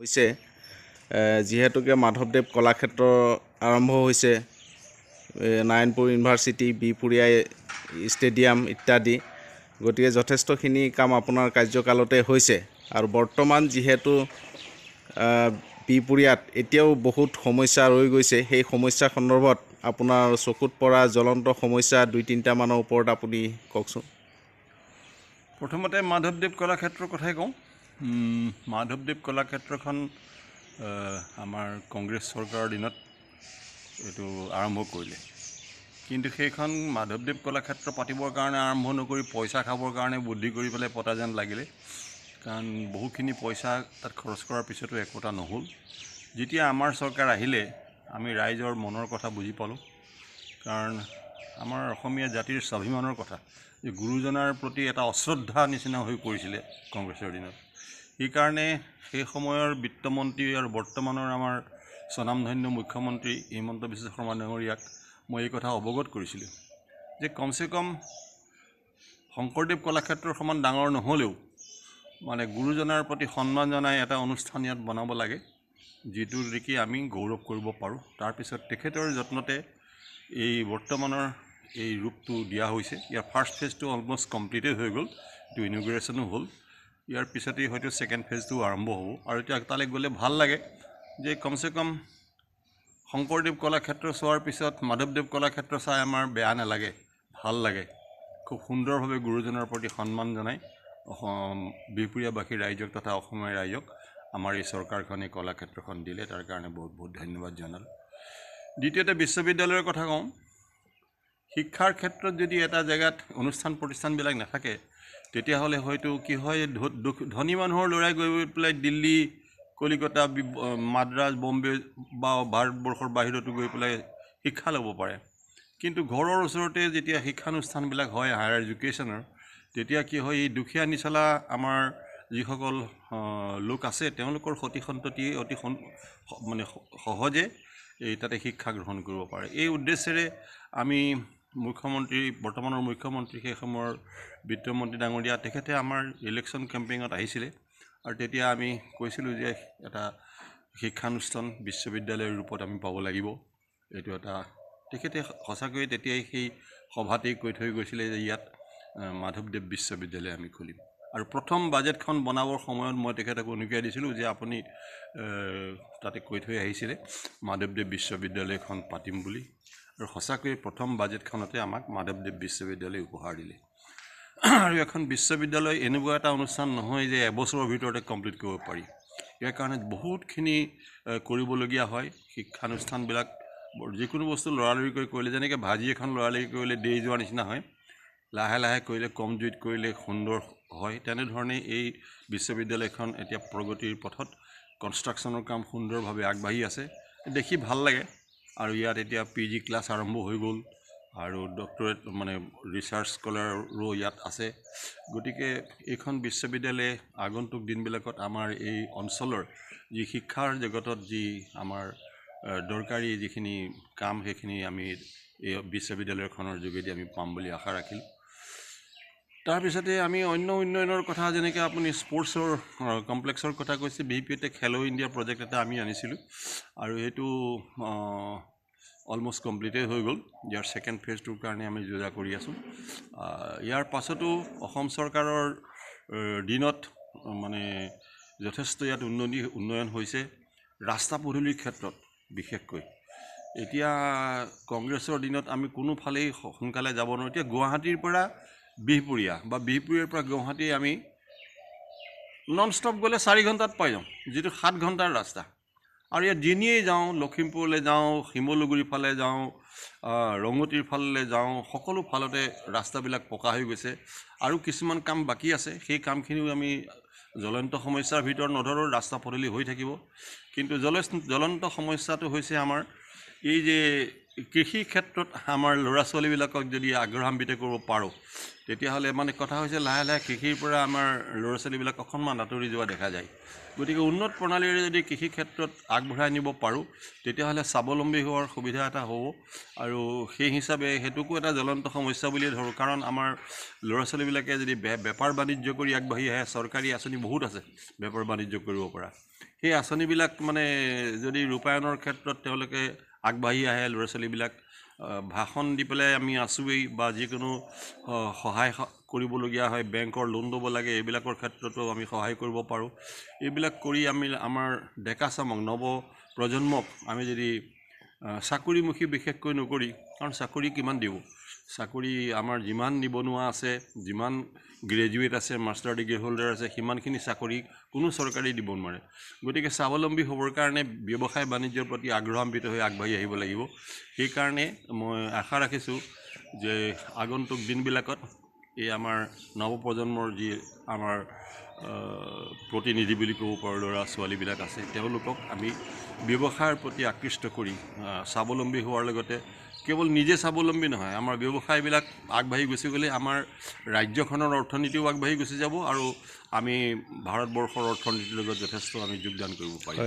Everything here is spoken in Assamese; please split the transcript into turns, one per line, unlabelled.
হৈছে যিহেতুকে মাধৱদেৱ কলাক্ষেত্ৰ আৰম্ভ হৈছে নাৰায়ণপুৰ ইউনিভাৰ্চিটি বিহপুৰীয়া ষ্টেডিয়াম ইত্যাদি গতিকে যথেষ্টখিনি কাম আপোনাৰ কাৰ্যকালতে হৈছে আৰু বৰ্তমান যিহেতু বিহপুৰীয়াত এতিয়াও বহুত সমস্যা ৰৈ গৈছে সেই সমস্যা সন্দৰ্ভত আপোনাৰ চকুত পৰা জ্বলন্ত সমস্যা 2-3টা মানৰ ওপৰত আপুনি কওকচোন।
প্ৰথমতে মাধৱদেৱ কলাক্ষেত্ৰৰ কথাই কওঁ। মাধৱদেৱ কলাক্ষেত্ৰখন আমাৰ কংগ্ৰেছ চৰকাৰৰ দিনত এইটো আৰম্ভ কৰিলে, কিন্তু সেইখন মাধৱদেৱ কলাক্ষেত্ৰ পাতিবৰ কাৰণে আৰম্ভ নকৰি পইচা খাবৰ কাৰণে বুদ্ধি কৰি পেলাই পতা যেন লাগিলে, কাৰণ বহুখিনি পইচা তাত খৰচ কৰাৰ পিছতো একোটা নহ'ল। যেতিয়া আমাৰ চৰকাৰ আহিলে আমি ৰাইজৰ মনৰ কথা বুজি পালোঁ, কাৰণ আমাৰ অসমীয়া জাতিৰ স্বাভিমানৰ কথা যে গুৰুজনাৰ প্ৰতি এটা অশ্ৰদ্ধা নিচিনা হৈ পৰিছিলে কংগ্ৰেছৰ দিনত। সেইকাৰণে সেই সময়ৰ বিত্তমন্ত্ৰী আৰু বৰ্তমানৰ আমাৰ স্বনামধন্য মুখ্যমন্ত্ৰী হিমন্ত বিশ্ব শৰ্মা ডাঙৰীয়াক মই এই কথা অৱগত কৰিছিলোঁ যে কমচে কম শংকৰদেৱ কলাক্ষেত্ৰৰ সমান ডাঙৰ নহ'লেও মানে গুৰুজনাৰ প্ৰতি সন্মান জনাই এটা অনুষ্ঠান ইয়াত বনাব লাগে, যিটো দেখি আমি গৌৰৱ কৰিব পাৰোঁ। তাৰপিছত তেখেতৰ যত্নতে এই বৰ্তমানৰ এই ৰূপটো দিয়া হৈছে। ইয়াৰ ফাৰ্ষ্ট ফেজটো অলমষ্ট কমপ্লিটেড হৈ গ'ল, এইটো ইনগ্ৰেশ্যনো হ'ল। ইয়াৰ পিছতেই হয়তো ছেকেণ্ড ফেজটো আৰম্ভ হ'ব। আৰু এতিয়া তালৈ গ'লে ভাল লাগে যে কমচে কম শংকৰদেৱ কলাক্ষেত্ৰ চোৱাৰ পিছত মাধৱদেৱ কলাক্ষেত্ৰ চাই আমাৰ বেয়া নালাগে, ভাল লাগে। খুব সুন্দৰভাৱে গুৰুজনাৰ প্ৰতি সন্মান জনাই বিহপুৰীয়াবাসী ৰাইজক তথা অসমীয়া ৰাইজক আমাৰ এই চৰকাৰখনে কলাক্ষেত্ৰখন দিলে, তাৰ কাৰণে বহুত বহুত ধন্যবাদ জনালোঁ। দ্বিতীয়তে বিশ্ববিদ্যালয়ৰ কথা কওঁ। শিক্ষাৰ ক্ষেত্ৰত যদি এটা জেগাত অনুষ্ঠান প্ৰতিষ্ঠানবিলাক নাথাকে তেতিয়াহ'লে হয়তো কি হয়, ধনী মানুহৰ ল'ৰাই গৈ পেলাই দিল্লী, কলিকতা, মাদ্ৰাজ, বম্বে বা ভাৰতবৰ্ষৰ বাহিৰতো গৈ পেলাই শিক্ষা ল'ব পাৰে। কিন্তু ঘৰৰ ওচৰতে যেতিয়া শিক্ষানুষ্ঠানবিলাক হয় হায়াৰ এডুকেশ্যনৰ, তেতিয়া কি হয়, এই দুখীয়া নিচলা আমাৰ যিসকল লোক আছে তেওঁলোকৰ সতি সন্ততিয়ে অতি মানে সহজে এই তাতে শিক্ষা গ্ৰহণ কৰিব পাৰে। এই উদ্দেশ্যেৰে আমি বৰ্তমানৰ মুখ্যমন্ত্ৰী সেই সময়ৰ বিত্তমন্ত্ৰী ডাঙৰীয়া তেখেতে আমাৰ ইলেকশ্যন কেম্পেইনত আহিছিলে, আৰু তেতিয়া আমি কৈছিলোঁ যে এটা শিক্ষানুষ্ঠান বিশ্ববিদ্যালয়ৰ ৰূপত আমি পাব লাগিব। এইটো এটা তেখেতে সঁচাকৈয়ে তেতিয়াই সেই সভাতেই কৈ থৈ গৈছিলে যে ইয়াত মাধৱদেৱ বিশ্ববিদ্যালয় আমি খুলিম। আৰু প্ৰথম বাজেটখন বনাবৰ সময়ত মই তেখেতক অনুজ্ঞা দিছিলোঁ যে আপুনি তাতে কৈ থৈ আহিছিলে মাধৱদেৱ বিশ্ববিদ্যালয়খন পাতিম বুলি, আৰু সঁচাকৈয়ে প্ৰথম বাজেটখনতে আমাক মাধৱদেৱ বিশ্ববিদ্যালয় উপহাৰ দিলে। আৰু এখন বিশ্ববিদ্যালয় এনেকুৱা এটা অনুষ্ঠান নহয় যে এবছৰৰ ভিতৰতে কমপ্লিট কৰিব পাৰি। ইয়াৰ কাৰণে বহুতখিনি কৰিবলগীয়া হয়। শিক্ষানুষ্ঠানবিলাক যিকোনো বস্তু লৰালৰিকৈ কৰিলে, যেনেকৈ ভাজি এখন লৰালৰি কৰিলে দেই যোৱাৰ নিচিনা হয়, লাহে লাহে কৰিলে কম জুইত কৰিলে সুন্দৰ হয়। তেনেধৰণে এই বিশ্ববিদ্যালয়খন এতিয়া প্ৰগতিৰ পথত, কনষ্ট্ৰাকশ্যনৰ কাম সুন্দৰভাৱে আগবাঢ়ি আছে, দেখি ভাল লাগে। আৰু ইয়াত এতিয়া PG ক্লাছ আৰম্ভ হৈ গ'ল, আৰু ডক্টৰেট মানে ৰিচাৰ্চ স্কলাৰো ইয়াত আছে। গতিকে এইখন বিশ্ববিদ্যালয়ে আগন্তুক দিনবিলাকত আমাৰ এই অঞ্চলৰ যি শিক্ষাৰ জগতত যি আমাৰ দৰকাৰী যিখিনি কাম সেইখিনি আমি এই বিশ্ববিদ্যালয়খনৰ যোগেদি আমি পাম বুলি আশা ৰাখিলোঁ। তাৰপিছতে আমি অন্য উন্নয়নৰ কথা, যেনেকৈ আপুনি স্পৰ্টছৰ কমপ্লেক্সৰ কথা কৈছে, BPতে খেলো ইণ্ডিয়া প্ৰজেক্ট এটা আমি আনিছিলোঁ, আৰু এইটো অলমষ্ট কমপ্লিটেড হৈ গ'ল। ইয়াৰ ছেকেণ্ড ফেজটোৰ কাৰণে আমি যোজা কৰি আছোঁ। ইয়াৰ পাছতো অসম চৰকাৰৰ দিনত মানে যথেষ্ট ইয়াত উন্নয়ন হৈছে ৰাস্তা পদূলিৰ ক্ষেত্ৰত বিশেষকৈ। এতিয়া কংগ্ৰেছৰ দিনত আমি কোনোফালেই সোনকালে যাব নোৱাৰোঁ। এতিয়া গুৱাহাটীৰ পৰা বিহপুৰীয়া বা বিহপুৰীয়াৰ পৰা গুৱাহাটী আমি নন ষ্টপ গ'লে 4 ঘণ্টাত পাই যাওঁ, যিটো 7 ঘণ্টাৰ ৰাস্তা। আৰু ইয়াত যেনিয়েই যাওঁ, লখিমপুৰলৈ যাওঁ, শিমলুগুৰিৰ ফালে যাওঁ, ৰঙতিৰ ফাললৈ যাওঁ, সকলো ফালতে ৰাস্তাবিলাক পকা হৈ গৈছে। আৰু কিছুমান কাম বাকী আছে, সেই কামখিনিও আমি জ্বলন্ত সমস্যাৰ ভিতৰত নধৰোঁ, ৰাস্তা পদূলি হৈ থাকিব। কিন্তু জ্বলন্ত সমস্যাটো হৈছে আমাৰ এই যে কৃষি ক্ষেত্ৰত আমাৰ ল'ৰা ছোৱালীবিলাকক যদি আগ্ৰহান্বিত কৰিব পাৰোঁ, তেতিয়াহ'লে মানে কথা হৈছে লাহে লাহে কৃষিৰ পৰা আমাৰ ল'ৰা ছোৱালীবিলাক অকণমান আঁতৰি যোৱা দেখা যায়। গতিকে উন্নত প্ৰণালীৰে যদি কৃষি ক্ষেত্ৰত আগবঢ়াই নিব পাৰোঁ তেতিয়াহ'লে স্বাৱলম্বী হোৱাৰ সুবিধা এটা হ'ব। আৰু সেই হিচাপে সেইটোকো এটা জ্বলন্ত সমস্যা বুলিয়ে ধৰোঁ, কাৰণ আমাৰ ল'ৰা ছোৱালীবিলাকে যদি বেপাৰ বাণিজ্য কৰি আগবাঢ়ি আহে, চৰকাৰী আঁচনি বহুত আছে বেপাৰ বাণিজ্য কৰিব পৰা। সেই আঁচনিবিলাক মানে যদি ৰূপায়ণৰ ক্ষেত্ৰত তেওঁলোকে আগবাঢ়ি আহে, ল'ৰা ছোৱালীবিলাক ভাষণ দি পেলাই আমি আছোঁৱেই বা যিকোনো সহায় কৰিবলগীয়া হয়, বেংকৰ লোন ল'ব লাগে, এইবিলাকৰ ক্ষেত্ৰতো আমি সহায় কৰিব পাৰোঁ। এইবিলাক কৰি আমি আমাৰ ডেকা চামক নৱ প্ৰজন্মক আমি যদি চাকৰিমুখী বিশেষকৈ নকৰি, কাৰণ চাকৰি কিমান দিব, চাকৰি আমাৰ যিমান নিবনুৱা আছে, যিমান গ্ৰেজুৱেট আছে, মাষ্টাৰ ডিগ্ৰী হোল্ডাৰ আছে, সিমানখিনি চাকৰি কোনো চৰকাৰে দিব নোৱাৰে। গতিকে স্বাৱলম্বী হ'বৰ কাৰণে ব্যৱসায় বাণিজ্যৰ প্ৰতি আগ্ৰহান্বিত হৈ আগবাঢ়ি আহিব লাগিব। সেইকাৰণে মই আশা ৰাখিছোঁ যে আগন্তুক দিনবিলাকত এই আমাৰ নৱপ্ৰজন্মৰ যি আমাৰ প্ৰতিনিধি বুলি ক'ব পাৰোঁ ল'ৰা ছোৱালীবিলাক আছে, তেওঁলোকক আমি ব্যৱসায়ৰ প্ৰতি আকৃষ্ট কৰি স্বাৱলম্বী হোৱাৰ লগতে কেৱল নিজে স্বাৱলম্বী নহয়, আমাৰ ব্যৱসায়বিলাক আগবাঢ়ি গুচি গ'লে আমাৰ ৰাজ্যখনৰ অৰ্থনীতিও আগবাঢ়ি গুচি যাব আৰু আমি ভাৰতবৰ্ষৰ অৰ্থনীতিৰ লগত যথেষ্ট আমি যোগদান কৰিব পাৰিম।